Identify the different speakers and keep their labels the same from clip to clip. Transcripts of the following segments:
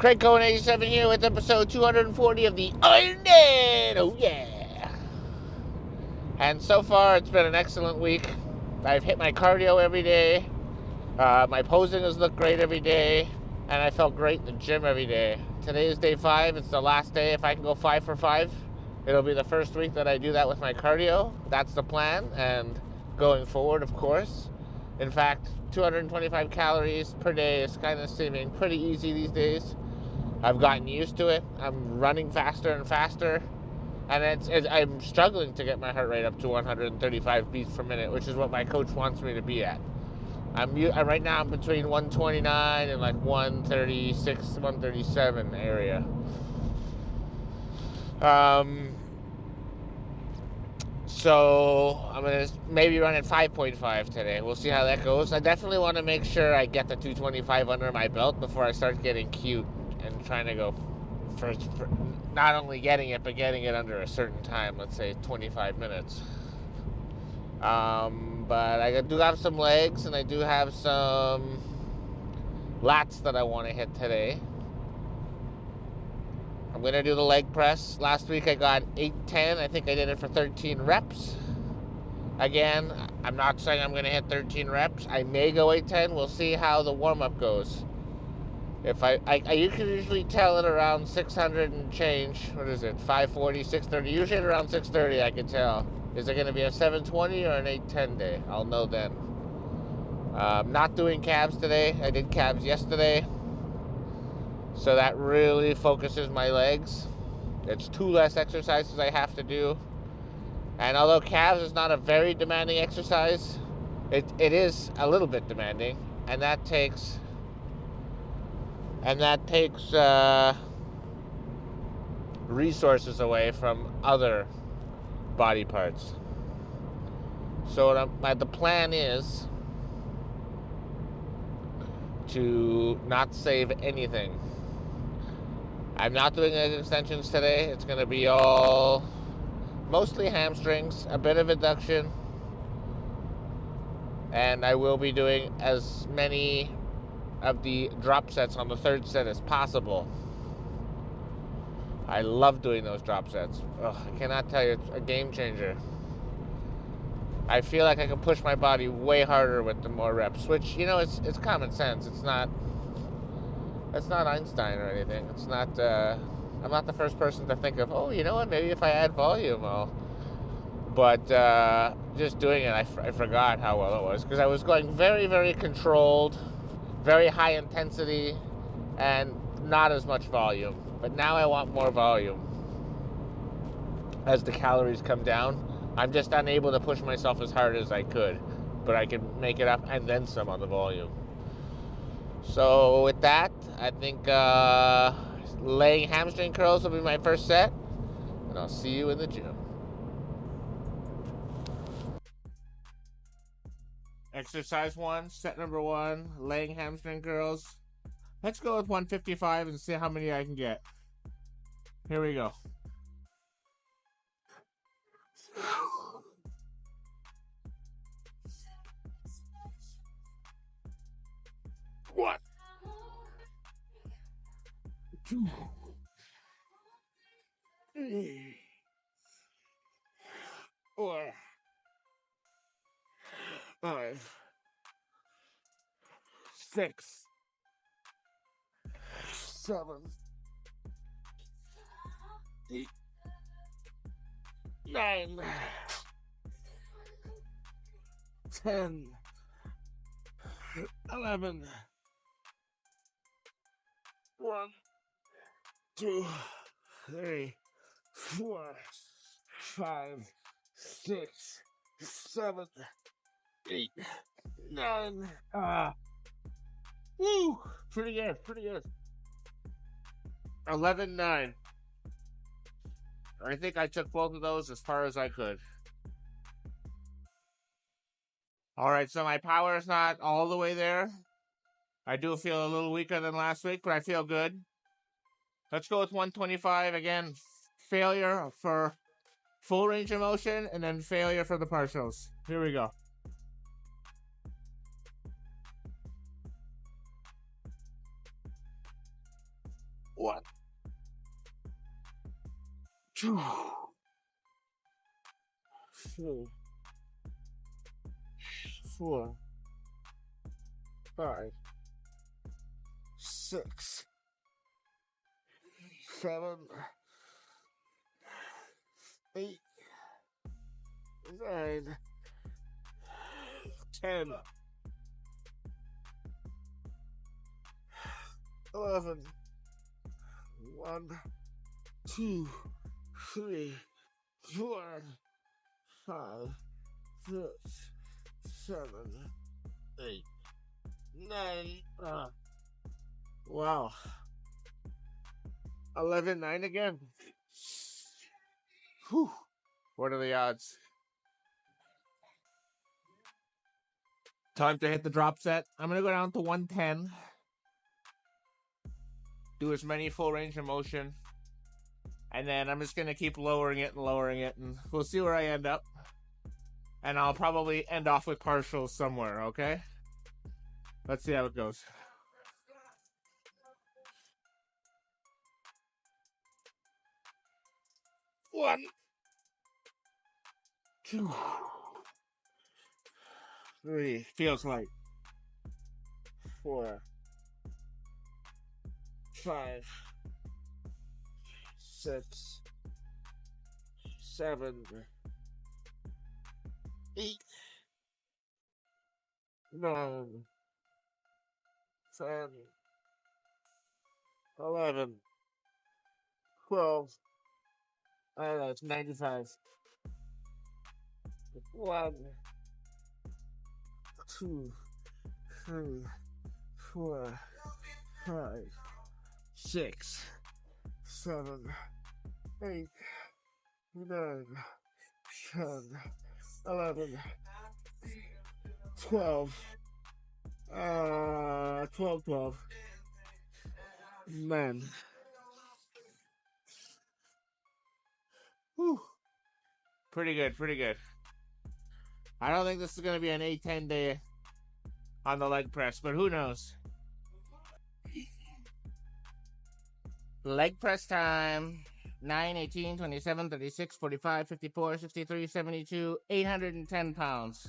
Speaker 1: Craig Cohen 87 here with episode 240 of the Iron Man. Oh yeah. And so far it's been an excellent week. I've hit my cardio every day. My posing has looked great every day. And I felt great in the gym every day. Today is day 5. It's the last day. If I can go 5 for 5, it'll be the first week that I do that with my cardio. That's the plan. And going forward, of course. In fact, 225 calories per day is kind of seeming pretty easy these days. I've gotten used to it. I'm running faster and faster, and I'm struggling to get my heart rate up to 135 beats per minute, which is what my coach wants me to be at. Right now I'm between 129 and like 136, 137 area. So I'm gonna maybe run at 5.5 today. We'll see how that goes. I definitely want to make sure I get the 225 under my belt before I start getting cute and trying to go for not only getting it, but getting it under a certain time, let's say 25 minutes. But I do have some legs, and I do have some lats that I want to hit today. I'm going to do the leg press. Last week I got 8-10. I think I did it for 13 reps. Again, I'm not saying I'm going to hit 13 reps. I may go 8-10. We'll see how the warm-up goes. If you can usually tell it around 600 and change. What is it? 540, 630. Usually at around 630 I can tell. Is it going to be a 720 or an 810 day? I'll know then. Not doing calves today. I did calves yesterday. So that really focuses my legs. It's 2 less exercises I have to do. And although calves is not a very demanding exercise, it is a little bit demanding. And that takes resources away from other body parts. So the plan is to not save anything. I'm not doing leg extensions today. It's going to be all mostly hamstrings, a bit of adduction, and I will be doing as many of the drop sets on the 3rd set as possible. I love doing those drop sets. Ugh, I cannot tell you, it's a game changer. I feel like I can push my body way harder with the more reps, which, you know, it's common sense. It's not Einstein or anything. It's not, I'm not the first person to think of, oh, you know what, maybe if I add volume, but just doing it, I forgot how well it was, because I was going very, very controlled, very high intensity, and not as much volume. But now I want more volume. As the calories come down, I'm just unable to push myself as hard as I could, but I can make it up and then some on the volume. So with that, I think laying hamstring curls will be my first set, and I'll see you in the gym. Exercise 1, set number 1, laying hamstring curls. Let's go with 155 and see how many I can get. Here we go. One, 2, 3, 4, 5, 6, 7, 8, 9, 10, 11, 1, 2, 3, 4, 5, 6, 7, 8, 9. Woo! Pretty good. 11-9. I think I took both of those as far as I could. Alright, so my power is not all the way there. I do feel a little weaker than last week, but I feel good. Let's go with 125. Again, failure for full range of motion, and then failure for the partials. Here we go. 1, 2, 3, 4, 5, 6, 7, 8, 9, 10, 11, 1, 2, 3, 4, 5, 6, 7, 8, 9. Wow. 11-9 again. Whew. What are the odds? Time to hit the drop set. I'm going to go down to 110. Do as many full range of motion. And then I'm just going to keep lowering it, and we'll see where I end up. And I'll probably end off with partials somewhere, okay? Let's see how it goes. One, 2, 3. Feels light. 4, 5, 6, 7, 8, 9, 10, 11, 12. I don't know, it's 95. 1, 2, 3, 4, 5, 6, 7, 8, 9, 10, 11, 12. 12. Man. Whew. Pretty good. I don't think this is going to be an 8-10 day on the leg press, but who knows? Leg press time. 9, 18, 27, 36, 45, 54, 63, 72, 810 pounds.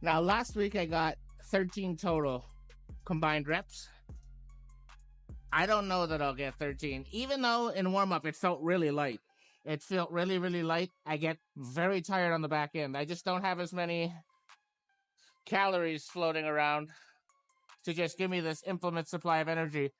Speaker 1: Now, last week I got 13 total combined reps. I don't know that I'll get 13, even though in warm-up it felt really light. It felt really, really light. I get very tired on the back end. I just don't have as many calories floating around to just give me this infinite supply of energy,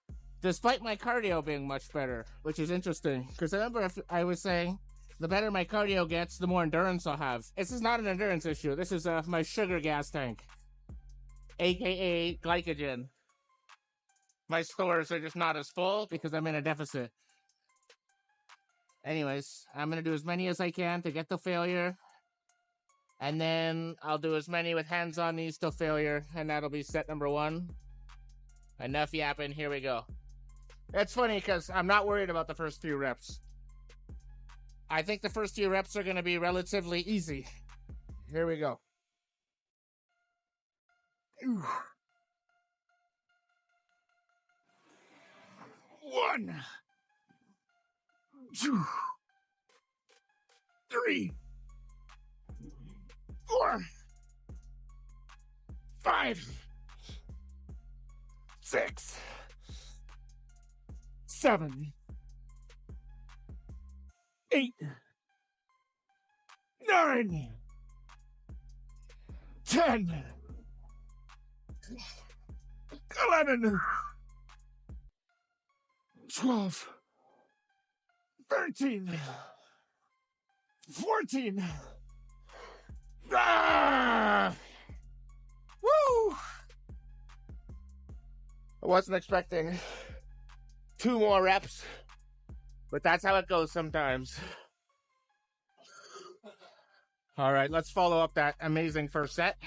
Speaker 1: despite my cardio being much better, which is interesting. Because remember, I was saying, the better my cardio gets, the more endurance I'll have. This is not an endurance issue. This is my sugar gas tank, aka glycogen. My stores are just not as full because I'm in a deficit. Anyways, I'm going to do as many as I can to get to failure. And then I'll do as many with hands on knees till failure. And that'll be set number 1. Enough yapping. Here we go. It's funny because I'm not worried about the first few reps. I think the first few reps are going to be relatively easy. Here we go. 1, 2, 3, 4, 5, 6, 7, 8, 9, 10, 11, 12, 13, 14. Woo! I wasn't expecting 2 more reps, but that's how it goes sometimes. All right, let's follow up that amazing first set.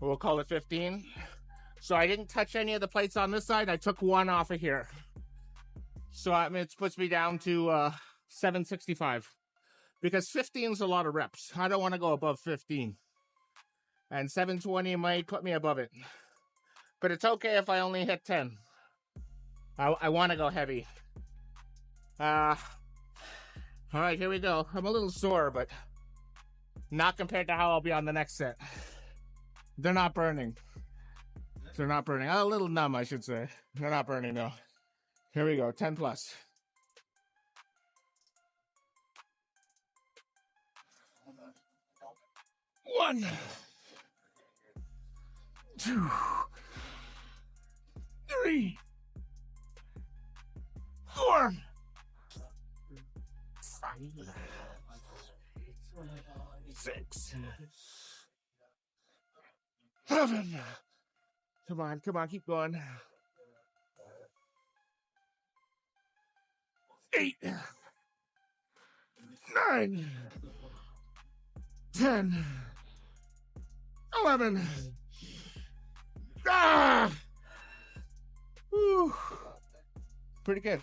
Speaker 1: We'll call it 15. So I didn't touch any of the plates on this side. I took 1 off of here. So it puts me down to 765. Because 15 is a lot of reps. I don't want to go above 15. And 720 might put me above it. But it's okay if I only hit 10. I want to go heavy. All right, here we go. I'm a little sore, but not compared to how I'll be on the next set. They're not burning. They're not burning. A little numb, I should say. They're not burning, though. Here we go, 10 plus. 1, 2, 3, 4, 5, 6, 7. Come on, keep going. 8, 9, 10, 11. Ah! Whew. Pretty good.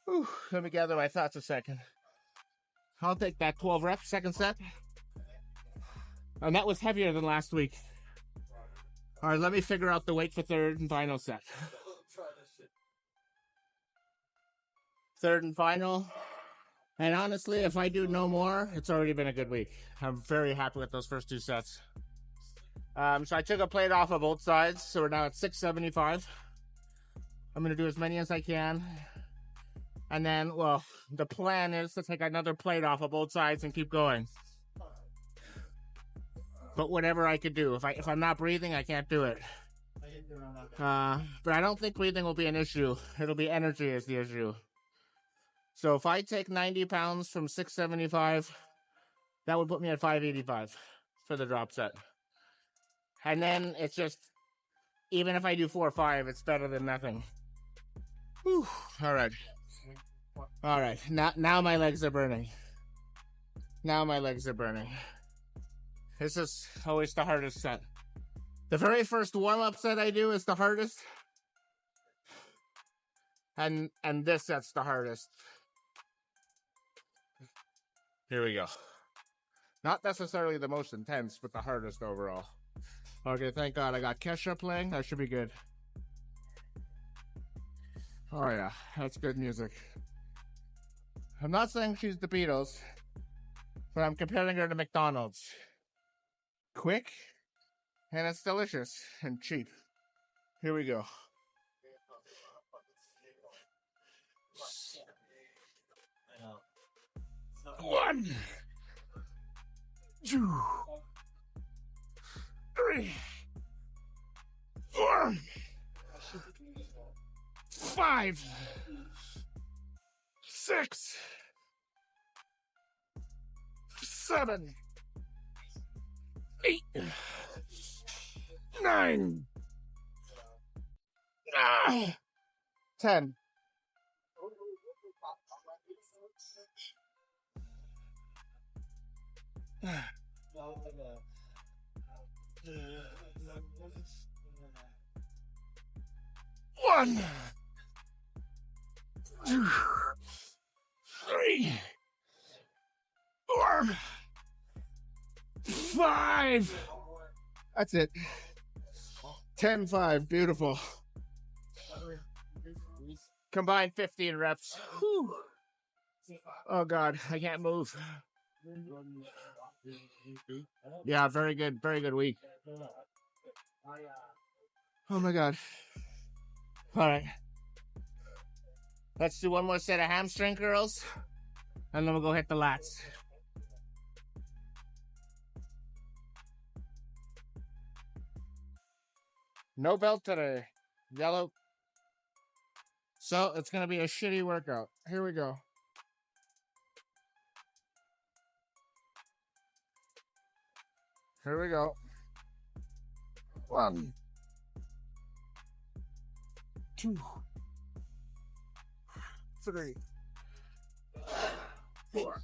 Speaker 1: Whew. Let me gather my thoughts a second. I'll take that 12 reps, second set. And that was heavier than last week. All right, let me figure out the weight for third and final set. Third and final. And honestly, if I do no more, it's already been a good week. I'm very happy with those first 2 sets. So I took a plate off of both sides, so we're now at 675. I'm gonna do as many as I can. And then, well, the plan is to take another plate off of both sides and keep going. But whatever I could do. If I'm not breathing, I can't do it. But I don't think breathing will be an issue. It'll be energy is the issue. So if I take 90 pounds from 675, that would put me at 585 for the drop set. And then it's just, even if I do 4 or 5, it's better than nothing. Whew. All right. Now my legs are burning. This is always the hardest set. The very first warm-up set I do is the hardest. And this set's the hardest. Here we go. Not necessarily the most intense, but the hardest overall. Okay, thank God I got Kesha playing. That should be good. Oh yeah, that's good music. I'm not saying she's the Beatles, but I'm comparing her to McDonald's. Quick, and it's delicious and cheap. Here we go. 1, 2, 3, 4, 5, 6, 7, 8, 9, 10. One, 2, 3, 4, 5. That's it. 10-5. Beautiful. Combined 15 reps. Whew. Oh God, I can't move. Yeah, very good week. Oh my God. All right. Let's do one more set of hamstring curls, and then we'll go hit the lats. No belt today. Yellow. So it's going to be a shitty workout. Here we go. Here we go. 1, 2, 3, 4,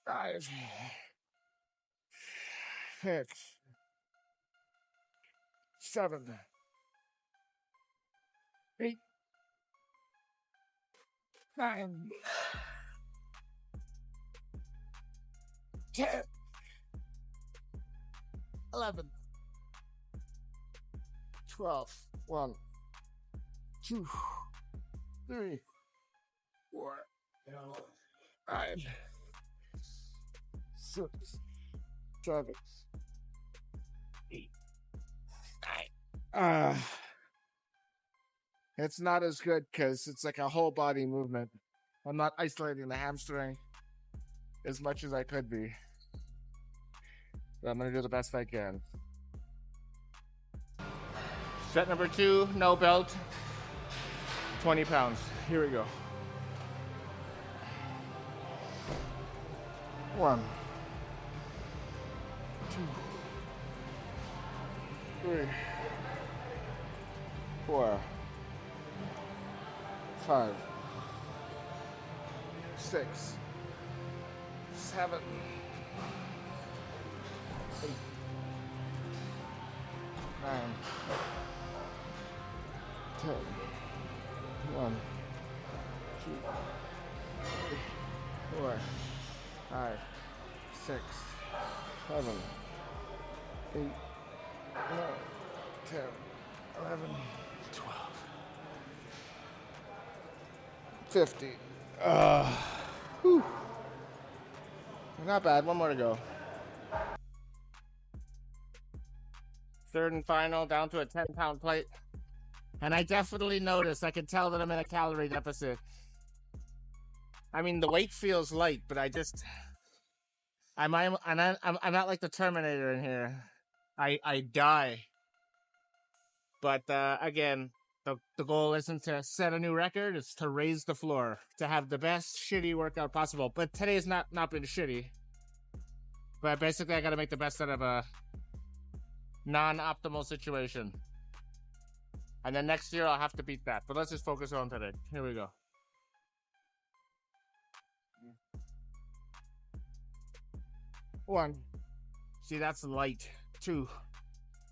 Speaker 1: 5, 6, 7, 8, 9, 10, 11, 12. 1, 2, 3, 4, 5, 6, 7, 8, 9. It's not as good because it's like a whole body movement. I'm not isolating the hamstring as much as I could be. But I'm going to do the best I can. Set number 2, no belt, 20 pounds. Here we go. 1, 2, 3, 4, 5, 6, 7, 8, 9, 10. 1, 2, 3, 4, 5, 6, 7, 8, 9, 10, 11, 12, 15. Whew. Not bad. One more to go. Third and final, down to a 10-pound plate. And I definitely noticed, I can tell that I'm in a calorie deficit. I mean, the weight feels light, but I'm not like the Terminator in here. I die. But again, the goal isn't to set a new record, it's to raise the floor, to have the best shitty workout possible. But today's not been shitty. But basically, I got to make the best out of a non-optimal situation. And then next year, I'll have to beat that. But let's just focus on today. Here we go. One. See, that's light. 2.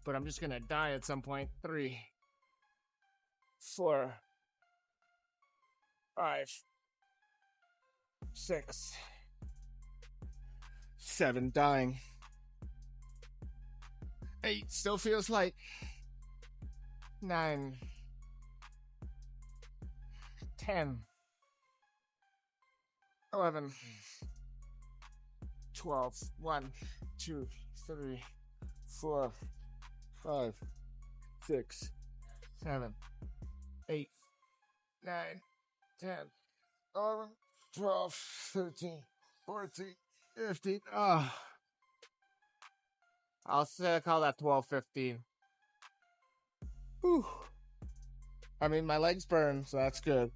Speaker 1: But I'm just going to die at some point. 3. 4. 5. 6. 7. Dying. 8. Still feels light. 9. 10. 11. 12. 1, 2, 3, 4, 5, 6, 7, 8, 9, 10, 11, 12, 13, 14, 15. I'll call that 12, 15. Whew. I mean, my legs burn, so that's good.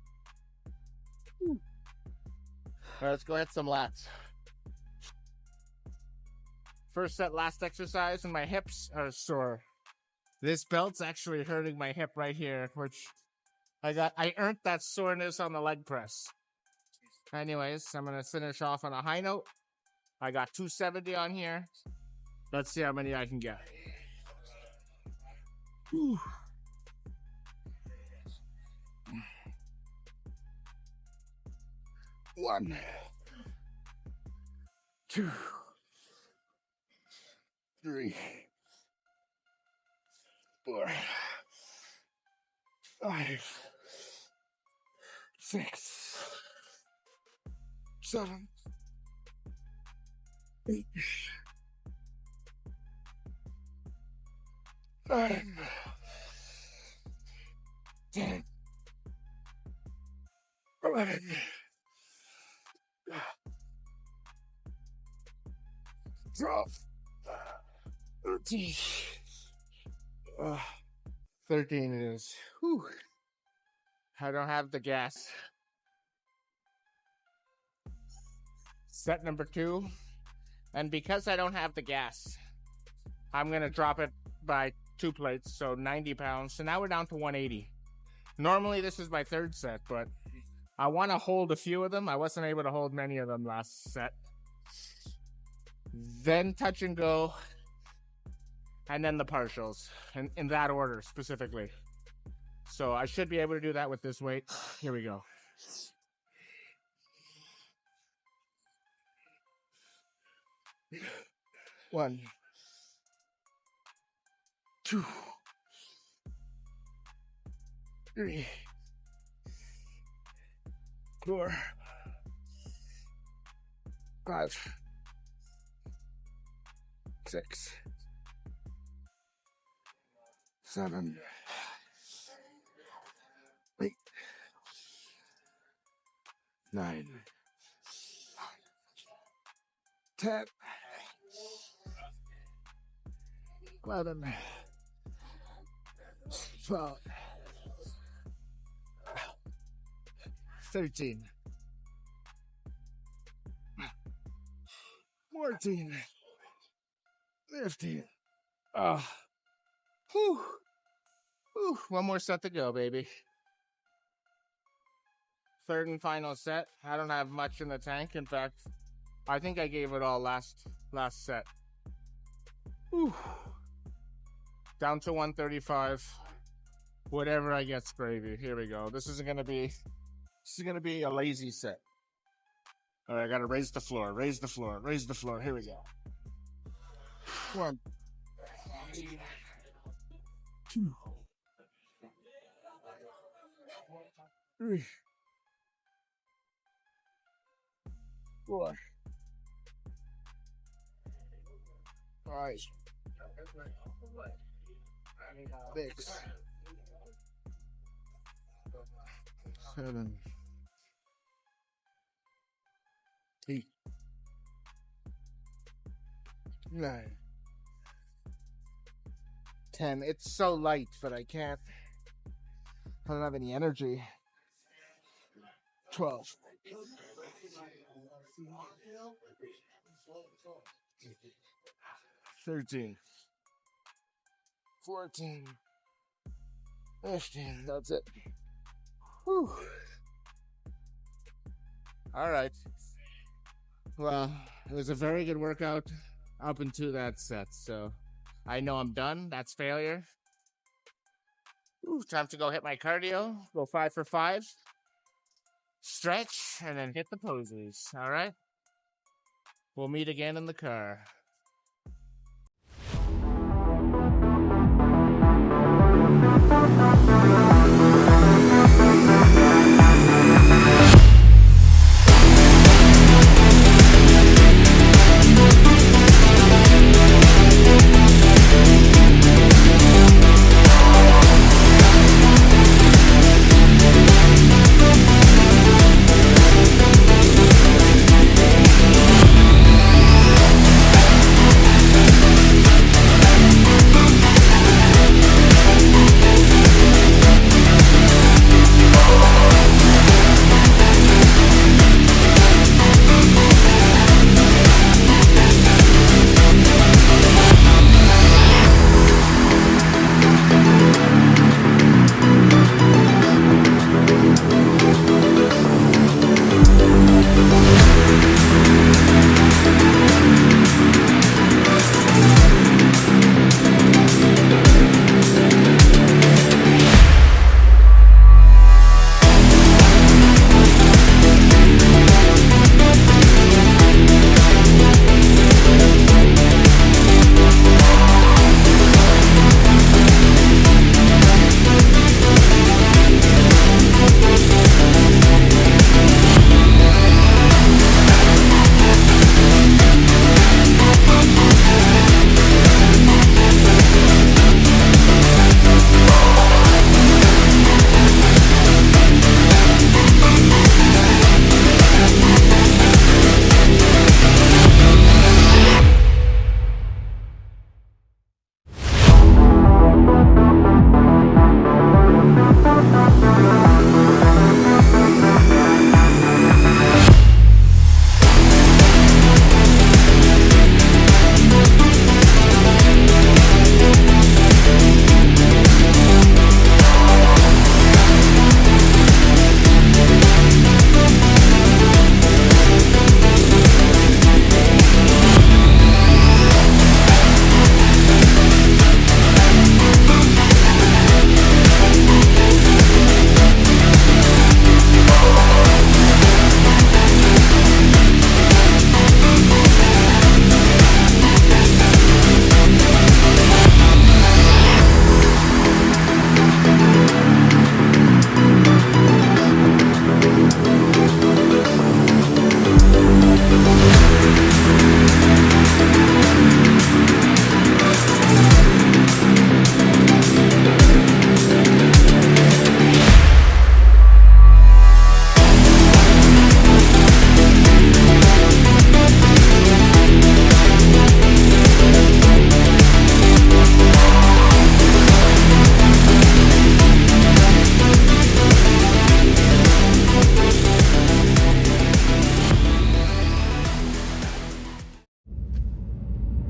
Speaker 1: All right, let's go hit some lats. First set, last exercise, and my hips are sore. This belt's actually hurting my hip right here, which I earned that soreness on the leg press. Anyways, I'm going to finish off on a high note. I got 270 on here. Let's see how many I can get. Whew. 1, 2, 3, 4, 5, 6, 7, 8, 9, 10, 11, 12, 13. 13 it is. Whew. I don't have the gas. Set number 2. And because I don't have the gas, I'm going to drop it by 2 plates, so 90 pounds. So now we're down to 180. Normally this is my third set, but I want to hold a few of them. I wasn't able to hold many of them last set. Then touch and go, and then the partials, in that order specifically. So I should be able to do that with this weight. Here we go. 1, 2,
Speaker 2: 3, 4, 5, 6, 7, 8, 9, 10, 11, 12, 13, 14, 15.
Speaker 1: Whew. Whew. One more set to go, baby. Third and final set. I don't have much in the tank. In fact, I think I gave it all last set. Whew. Down to 135. Whatever I get, gravy. Here we go. This is gonna be a lazy set. All right, I gotta raise the floor. Raise the floor. Raise the floor. Here we go. 1,
Speaker 2: 2, 3, 4, 5, 6, 7, 8, 9, 10. It's so light, but I don't have any energy. 12, 13, 14, 15. That's it. Whew.
Speaker 1: All right. Well, it was a very good workout up into that set. So I know I'm done. That's failure. Ooh, time to go hit my cardio. Go 5 for 5. Stretch and then hit the poses. All right. We'll meet again in the car.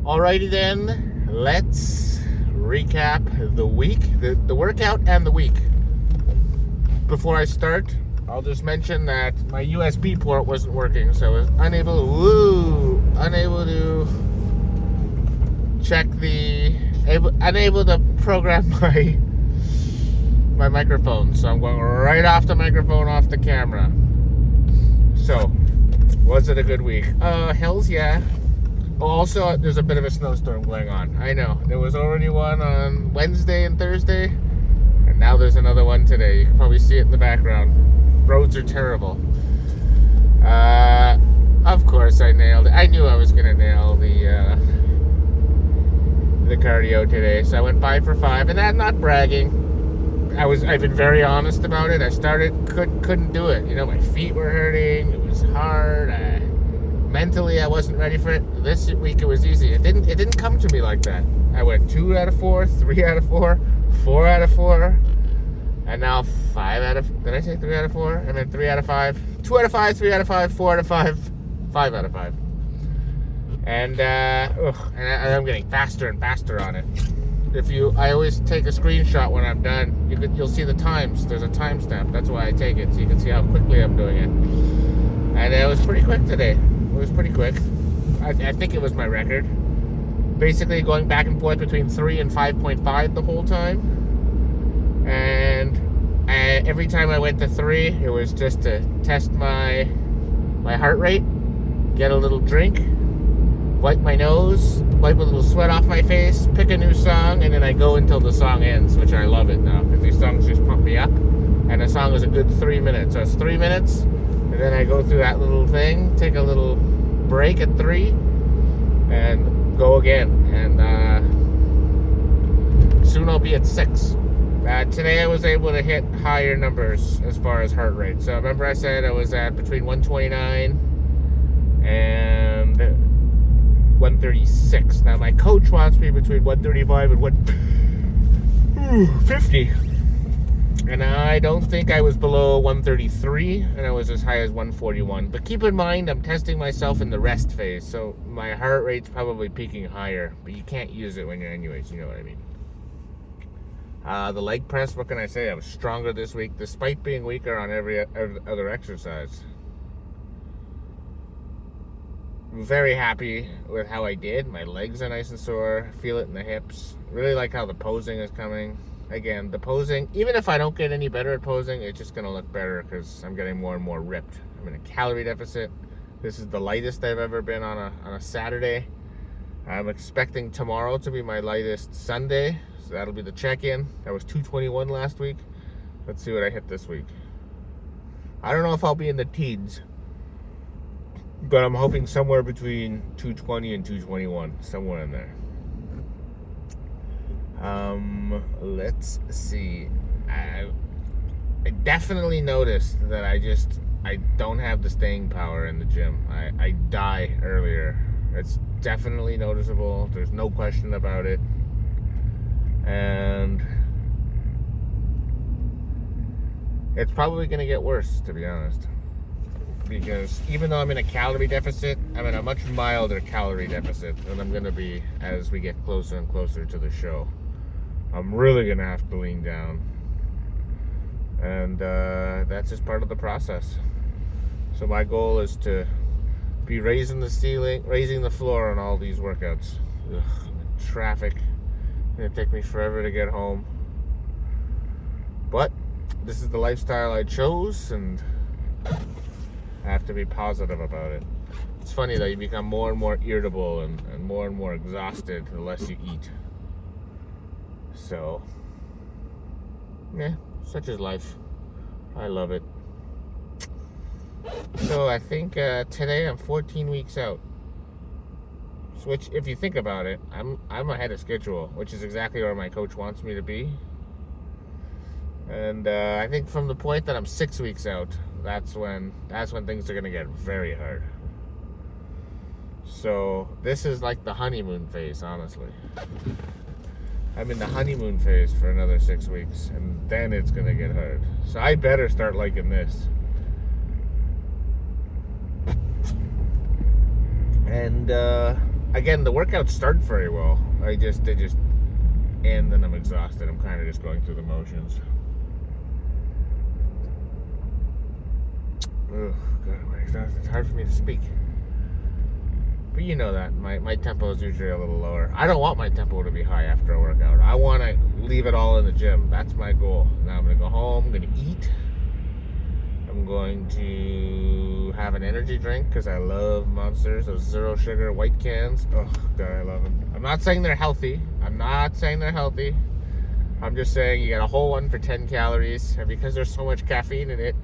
Speaker 1: Alrighty then, let's recap the week, the workout and the week. Before I start, I'll just mention that my USB port wasn't working, so I was unable to check unable to program my microphone. So I'm going right off the microphone, off the camera. So, was it a good week? Hells yeah. Also, there's a bit of a snowstorm going on. I know. There was already one on Wednesday and Thursday, and now there's another one today. You can probably see it in the background. Roads are terrible. Of course I nailed it. I knew I was gonna nail the cardio today, so I went 5 for 5, and I'm not bragging. I've been very honest about it. I started, couldn't do it. You know, my feet were hurting. It was hard. Mentally, I wasn't ready for it. This week it was easy. It didn't come to me like that. I went 2 out of 4, 3 out of 4, 4 out of 4, and now 5 out of. Did I say 3 out of 4? I meant 3 out of 5, 2 out of 5, 3 out of 5, 4 out of 5, 5 out of 5. And I'm getting faster and faster on it. I always take a screenshot when I'm done. You'll see the times. There's a timestamp. That's why I take it, so you can see how quickly I'm doing it. And it was pretty quick today. It was pretty quick. I think it was my record. Basically going back and forth between 3 and 5.5 the whole time. And every time I went to 3, it was just to test my heart rate, get a little drink, wipe my nose, wipe a little sweat off my face, pick a new song, and then I go until the song ends, which I love it now, because these songs just pump me up. And the song is a good 3 minutes. So it's 3 minutes, and then I go through that little thing, take a little break at 3, and go again. And soon I'll be at 6. Today I was able to hit higher numbers as far as heart rate. So remember I said I was at between 129 and 136. Now my coach wants me between 135 and 150. And I don't think I was below 133, and I was as high as 141. But keep in mind, I'm testing myself in the rest phase, so my heart rate's probably peaking higher, but you can't use it when you're anyways, you know what I mean. The leg press, what can I say? I was stronger this week, despite being weaker on every other exercise. I'm very happy with how I did. My legs are nice and sore. Feel it in the hips. Really like how the posing is coming. Again, the posing, even if I don't get any better at posing, it's just going to look better because I'm getting more and more ripped. I'm in a calorie deficit. This is the lightest I've ever been on a Saturday. I'm expecting tomorrow to be my lightest Sunday. So that'll be the check-in. That was 221 last week. Let's see what I hit this week. I don't know if I'll be in the teens, but I'm hoping somewhere between 220 and 221, somewhere in there. Let's see. I definitely noticed that I don't have the staying power in the gym. I die earlier. It's definitely noticeable. There's no question about it. And it's probably going to get worse, to be honest. Because even though I'm in a calorie deficit, I'm in a much milder calorie deficit than I'm going to be as we get closer and closer to the show. I'm really going to have to lean down. And that's just part of the process. So my goal is to be raising the ceiling, raising the floor on all these workouts. Ugh, traffic. It's going to take me forever to get home. But this is the lifestyle I chose, and I have to be positive about it. It's funny though, you become more and more irritable and more exhausted the less you eat. So, yeah, such is life. I love it. So I think today I'm 14 weeks out. Which, if you think about it, I'm ahead of schedule, which is exactly where my coach wants me to be. And I think from the point that I'm 6 weeks out, that's when things are gonna get very hard. So this is like the honeymoon phase, honestly. I'm in the honeymoon phase for another 6 weeks, and then it's gonna get hard. So I better start liking this. And again, the workouts start very well. They just end and I'm exhausted. I'm kind of just going through the motions. Oh, God, I'm exhausted. It's hard for me to speak. But you know that. My tempo is usually a little lower. I don't want my tempo to be high after a workout. I want to leave it all in the gym. That's my goal. Now I'm going to go home. I'm going to eat. I'm going to have an energy drink because I love Monsters, those zero sugar white cans. Oh, God, I love them. I'm not saying they're healthy. I'm just saying you get a whole one for 10 calories. And because there's so much caffeine in it,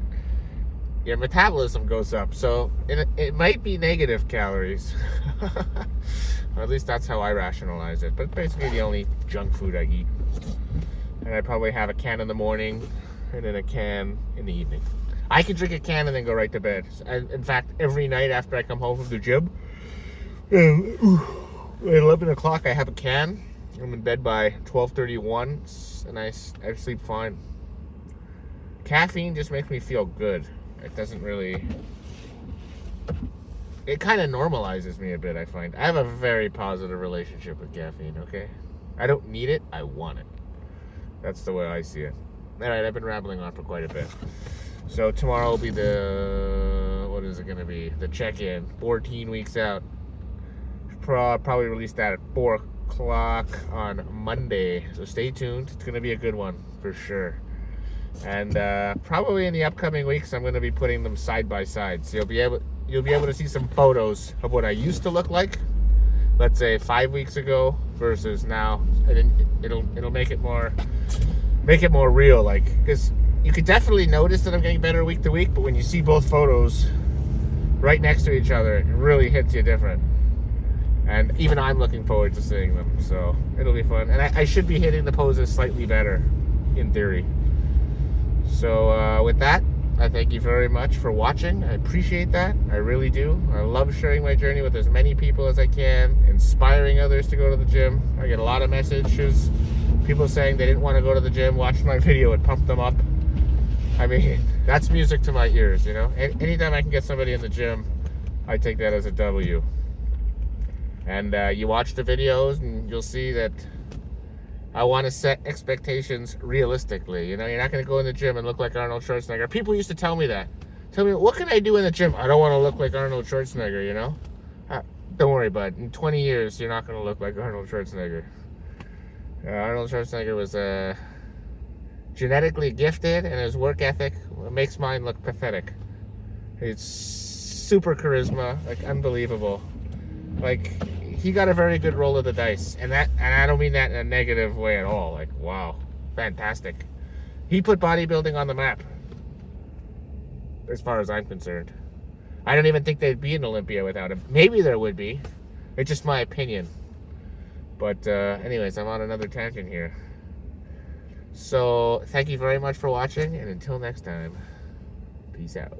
Speaker 1: your metabolism goes up. So it might be negative calories. Or at least that's how I rationalize it. But it's basically the only junk food I eat. And I probably have a can in the morning and then a can in the evening. I can drink a can and then go right to bed. And in fact, every night after I come home from the gym, at 11 o'clock I have a can. I'm in bed by 12:31 and I sleep fine. Caffeine just makes me feel good. It doesn't really... It kind of normalizes me a bit, I find. I have a very positive relationship with caffeine, okay? I don't need it, I want it. That's the way I see it. Alright, I've been rambling on for quite a bit. So tomorrow will be what is it going to be? The check-in, 14 weeks out. Probably release that at 4 o'clock on Monday. So stay tuned. It's going to be a good one, for sure. And probably in the upcoming weeks, I'm going to be putting them side by side. So you'll be able to see some photos of what I used to look like, let's say 5 weeks ago versus now. And then it'll make it more real, like, because you could definitely notice that I'm getting better week to week, but when you see both photos right next to each other, it really hits you different. And even I'm looking forward to seeing them, so it'll be fun. And I should be hitting the poses slightly better, in theory. So with that, I thank you very much for watching. I appreciate that. I really do. I love sharing my journey with as many people as I can, inspiring others to go to the gym. I get a lot of messages, people saying they didn't want to go to the gym, watched my video, it pumped them up. I mean, that's music to my ears, you know? Anytime I can get somebody in the gym, I take that as a W. And you watch the videos and you'll see that I want to set expectations realistically. You know, you're not going to go in the gym and look like Arnold Schwarzenegger. People used to tell me that. Tell me, what can I do in the gym? I don't want to look like Arnold Schwarzenegger, you know? Don't worry, bud. In 20 years, you're not going to look like Arnold Schwarzenegger. Arnold Schwarzenegger was genetically gifted, and his work ethic makes mine look pathetic. He's super charisma, like unbelievable. Like, he got a very good roll of the dice, and I don't mean that in a negative way at all. Like, wow, fantastic. He put bodybuilding on the map, as far as I'm concerned. I don't even think there'd be an Olympia without him. Maybe there would be. It's just my opinion. But anyways, I'm on another tangent here. So, thank you very much for watching, and until next time, peace out.